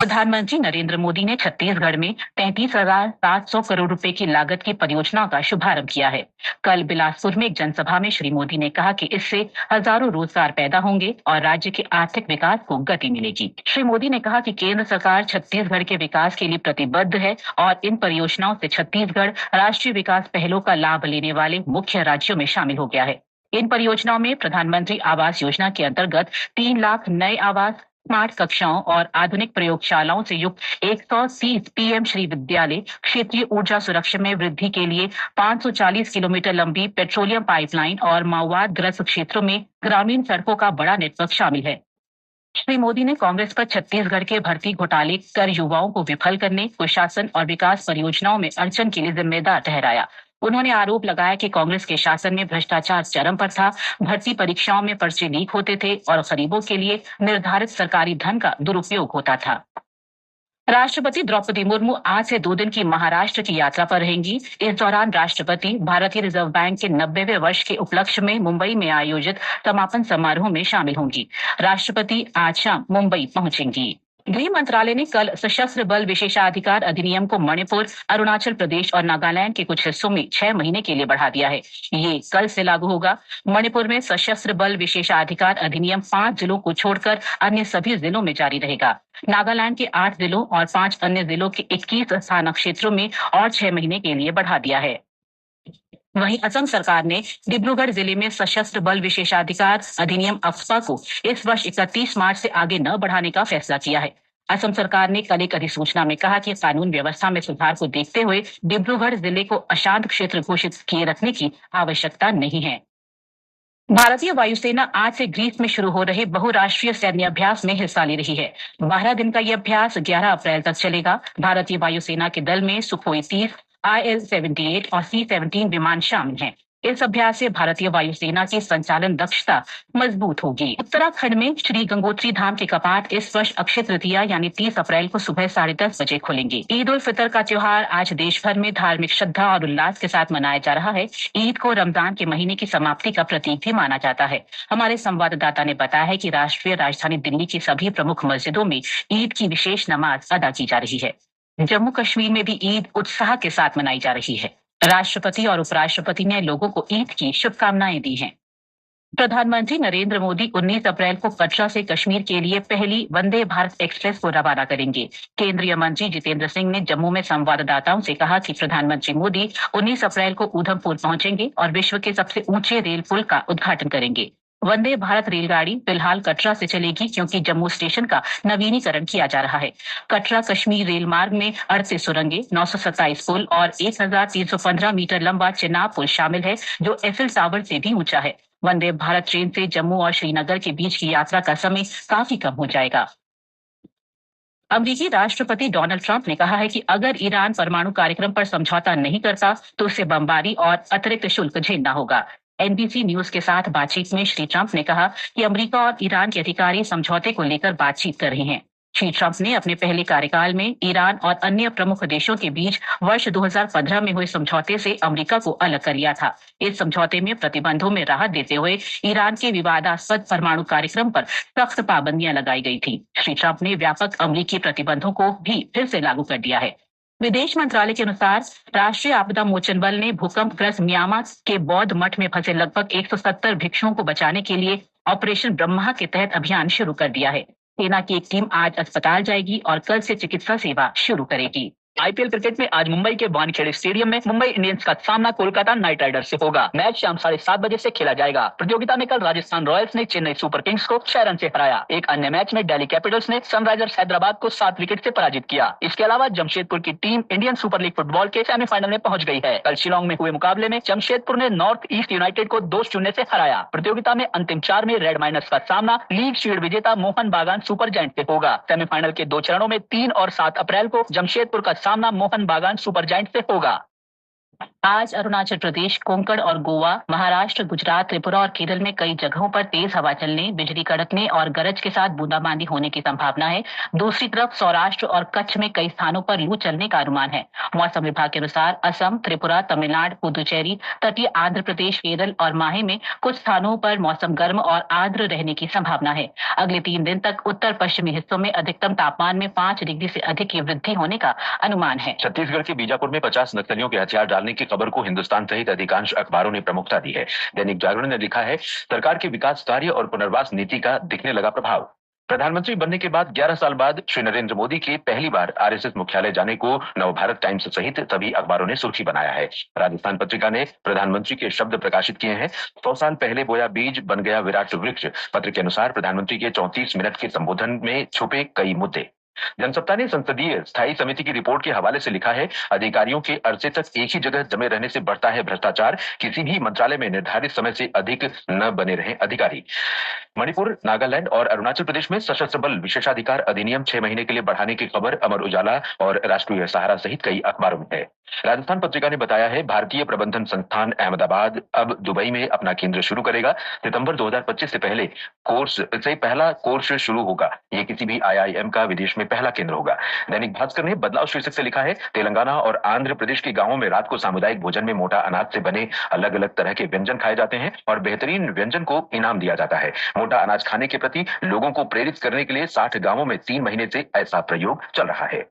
प्रधानमंत्री नरेंद्र मोदी ने छत्तीसगढ़ में 33,700 करोड़ रुपए की लागत की परियोजनाओं का शुभारंभ किया है। कल बिलासपुर में एक जनसभा में श्री मोदी ने कहा कि इससे हजारों रोजगार पैदा होंगे और राज्य के आर्थिक विकास को गति मिलेगी। श्री मोदी ने कहा कि केंद्र सरकार छत्तीसगढ़ के विकास के लिए प्रतिबद्ध है और इन परियोजनाओं से छत्तीसगढ़ राष्ट्रीय विकास पहलों का लाभ लेने वाले मुख्य राज्यों में शामिल हो गया है। इन परियोजनाओं में प्रधानमंत्री आवास योजना के अंतर्गत 3 लाख नए आवास, स्मार्ट कक्षाओं और आधुनिक प्रयोगशालाओं से युक्त 130 पीएम श्री विद्यालय, क्षेत्रीय ऊर्जा सुरक्षा में वृद्धि के लिए 540 किलोमीटर लंबी पेट्रोलियम पाइपलाइन और माओवाद ग्रस्त क्षेत्रों में ग्रामीण सड़कों का बड़ा नेटवर्क शामिल है। श्री मोदी ने कांग्रेस पर छत्तीसगढ़ के भर्ती घोटाले कर युवाओं को विफल करने, कुशासन और विकास परियोजनाओं में अड़चन के लिए जिम्मेदार ठहराया। उन्होंने आरोप लगाया कि कांग्रेस के शासन में भ्रष्टाचार चरम पर था, भर्ती परीक्षाओं में पर्चे लीक होते थे और गरीबों के लिए निर्धारित सरकारी धन का दुरुपयोग होता था। राष्ट्रपति द्रौपदी मुर्मू आज से 2 दिन की महाराष्ट्र की यात्रा पर रहेंगी। इस दौरान राष्ट्रपति भारतीय रिजर्व बैंक के 90वें वर्ष के उपलक्ष्य में मुंबई में आयोजित समापन समारोह में शामिल होंगी। राष्ट्रपति आज शाम मुंबई पहुंचेंगी। गृह मंत्रालय ने कल सशस्त्र बल विशेषाधिकार अधिनियम को मणिपुर, अरुणाचल प्रदेश और नागालैंड के कुछ हिस्सों में 6 महीने के लिए बढ़ा दिया है। ये कल से लागू होगा। मणिपुर में सशस्त्र बल विशेषाधिकार अधिनियम 5 जिलों को छोड़कर अन्य सभी जिलों में जारी रहेगा। नागालैंड के 8 जिलों और 5 अन्य जिलों के 21 थाना क्षेत्रों में और 6 महीने के लिए बढ़ा दिया है। वहीं असम सरकार ने डिब्रूगढ़ जिले में सशस्त्र बल विशेषाधिकार अधिनियम अफ्स्पा को इस वर्ष 31 मार्च से आगे न बढ़ाने का फैसला किया है। असम सरकार ने कल एक अधिसूचना में कहा कि कानून व्यवस्था में सुधार को देखते हुए डिब्रूगढ़ जिले को अशांत क्षेत्र घोषित किए रखने की आवश्यकता नहीं है। भारतीय वायुसेना आज से ग्रीस में शुरू हो रहे बहुराष्ट्रीय सैन्य अभ्यास में हिस्सा ले रही है। 12 दिन का यह अभ्यास 11 अप्रैल तक चलेगा। भारतीय वायुसेना के दल में सुखोई 30, IL-78 और C-17 विमान शामिल हैं। इस अभ्यास से भारतीय वायुसेना की संचालन दक्षता मजबूत होगी। उत्तराखंड में श्री गंगोत्री धाम के कपाट इस वर्ष अक्षय तृतीया यानी 30 अप्रैल को सुबह 10:30 बजे खुलेंगे। ईद उल फितर का त्योहार आज देश भर में धार्मिक श्रद्धा और उल्लास के साथ मनाया जा रहा है। ईद को रमजान के महीने की समाप्ति का प्रतीक भी माना जाता है। हमारे संवाददाता ने बताया है कि राष्ट्रीय राजधानी दिल्ली की सभी प्रमुख मस्जिदों में ईद की विशेष नमाज अदा की जा रही है। जम्मू कश्मीर में भी ईद उत्साह के साथ मनाई जा रही है। राष्ट्रपति और उपराष्ट्रपति ने लोगों को ईद की शुभकामनाएं दी हैं। प्रधानमंत्री नरेंद्र मोदी 19 अप्रैल को कटरा से कश्मीर के लिए पहली वंदे भारत एक्सप्रेस को रवाना करेंगे। केंद्रीय मंत्री जितेंद्र सिंह ने जम्मू में संवाददाताओं से कहा कि प्रधानमंत्री मोदी 19 अप्रैल को ऊधमपुर पहुंचेंगे और विश्व के सबसे ऊंचे रेल पुल का उद्घाटन करेंगे। वंदे भारत रेलगाड़ी फिलहाल कटरा से चलेगी क्योंकि जम्मू स्टेशन का नवीनीकरण किया जा रहा है। कटरा कश्मीर रेल मार्ग में 38 सुरंगें, 927 पुल और 1315 मीटर लंबा चिनाब पुल शामिल है, जो एफिल टावर से भी ऊंचा है। वंदे भारत ट्रेन से जम्मू और श्रीनगर के बीच की यात्रा का समय काफी कम हो जाएगा। अमेरिकी राष्ट्रपति डोनाल्ड ट्रंप ने कहा है कि अगर ईरान परमाणु कार्यक्रम पर समझौता नहीं करता तो उसे बमबारी और अतिरिक्त शुल्क झेलना होगा। एनबीसी न्यूज के साथ बातचीत में श्री ट्रंप ने कहा कि अमेरिका और ईरान के अधिकारी समझौते को लेकर बातचीत कर रहे हैं। श्री ट्रंप ने अपने पहले कार्यकाल में ईरान और अन्य प्रमुख देशों के बीच वर्ष 2015 में हुए समझौते से अमेरिका को अलग कर लिया था। इस समझौते में प्रतिबंधों में राहत देते हुए ईरान के विवादास्पद परमाणु कार्यक्रम पर सख्त पाबंदियां लगाई गई थी। श्री ट्रंप ने व्यापक अमेरिकी प्रतिबंधों को भी फिर से लागू कर दिया है। विदेश मंत्रालय के अनुसार राष्ट्रीय आपदा मोचन बल ने भूकंपग्रस्त म्यांमार के बौद्ध मठ में फंसे लगभग 170 भिक्षुओं को बचाने के लिए ऑपरेशन ब्रह्मा के तहत अभियान शुरू कर दिया है। सेना की एक टीम आज अस्पताल जाएगी और कल से चिकित्सा सेवा शुरू करेगी। आईपीएल क्रिकेट में आज मुंबई के वानखेड़े स्टेडियम में मुंबई इंडियंस का सामना कोलकाता नाइट राइडर्स से होगा। मैच शाम 7:30 बजे से खेला जाएगा। प्रतियोगिता में कल राजस्थान रॉयल्स ने चेन्नई सुपर किंग्स को 6 रन से हराया। एक अन्य मैच में दिल्ली कैपिटल्स ने सनराइजर्स हैदराबाद को 7 विकेट से पराजित किया। इसके अलावा जमशेदपुर की team Indian super league football के सेमीफाइनल में पहुंच गई है। कल शिलोंग में हुए मुकाबले में जमशेदपुर ने नॉर्थ ईस्ट यूनाइटेड को 2-0 से हराया। प्रतियोगिता में अंतिम 4 में रेड माइनस का सामना लीग शील्ड विजेता मोहन बागान सुपर जायंट से होगा। सेमीफाइनल के 2 चरणों में 3 और 7 अप्रैल को जमशेदपुर का सामना मोहन बागान सुपर जायंट से होगा। आज अरुणाचल प्रदेश, कोंकण और गोवा, महाराष्ट्र, गुजरात, त्रिपुरा और केरल में कई जगहों पर तेज हवा चलने, बिजली कड़कने और गरज के साथ बूंदाबांदी होने की संभावना है। दूसरी तरफ सौराष्ट्र और कच्छ में कई स्थानों पर लू चलने का अनुमान है। मौसम विभाग के अनुसार असम, त्रिपुरा, तमिलनाडु, पुदुचेरी, तटीय आंध्र प्रदेश, केरल और माहे में कुछ स्थानों पर मौसम गर्म और आर्द्र रहने की संभावना है। अगले 3 दिन तक उत्तर पश्चिमी हिस्सों में अधिकतम तापमान में 5 डिग्री से अधिक की वृद्धि होने का अनुमान है। छत्तीसगढ़ के बीजापुर में 50 नक्सलियों के हथियार डालने की खबर को हिंदुस्तान सहित अधिकांश अखबारों ने प्रमुखता दी है। दैनिक जागरण ने लिखा है, सरकार के विकास कार्य और पुनर्वास नीति का दिखने लगा प्रभाव। प्रधानमंत्री बनने के बाद 11 साल बाद श्री नरेंद्र मोदी के पहली बार आरएसएस मुख्यालय जाने को नवभारत टाइम्स सहित सभी अखबारों ने सुर्खी बनाया है। राजस्थान पत्रिका ने प्रधानमंत्री के शब्द प्रकाशित किए हैं, 100 साल पहले बोया बीज बन गया विराट वृक्ष। पत्र के अनुसार प्रधानमंत्री के 34 मिनट के संबोधन में छुपे कई मुद्दे। जनसत्ता ने संसदीय स्थायी समिति की रिपोर्ट के हवाले से लिखा है, अधिकारियों के अरसे तक एक ही जगह जमे रहने से बढ़ता है भ्रष्टाचार, किसी भी मंत्रालय में निर्धारित समय से अधिक न बने रहे अधिकारी। मणिपुर, नागालैंड और अरुणाचल प्रदेश में सशस्त्र बल विशेषाधिकार अधिनियम 6 महीने के लिए बढ़ाने की खबर अमर उजाला और राष्ट्रीय सहारा सहित कई अखबारों में है। राजस्थान पत्रिका ने बताया है, भारतीय प्रबंधन संस्थान अहमदाबाद अब दुबई में अपना केंद्र शुरू करेगा। सितंबर 2025 से पहला कोर्स शुरू होगा। ये किसी भी आईआईएम का विदेश में पहला केंद्र होगा। दैनिक भास्कर ने बदलाव शीर्षक से लिखा है, तेलंगाना और आंध्र प्रदेश के गांवों में रात को सामुदायिक भोजन में मोटा अनाज से बने अलग अलग तरह के व्यंजन खाए जाते हैं और बेहतरीन व्यंजन को इनाम दिया जाता है। मोटा अनाज खाने के प्रति लोगों को प्रेरित करने के लिए 60 गांवों में 3 महीने से ऐसा प्रयोग चल रहा है।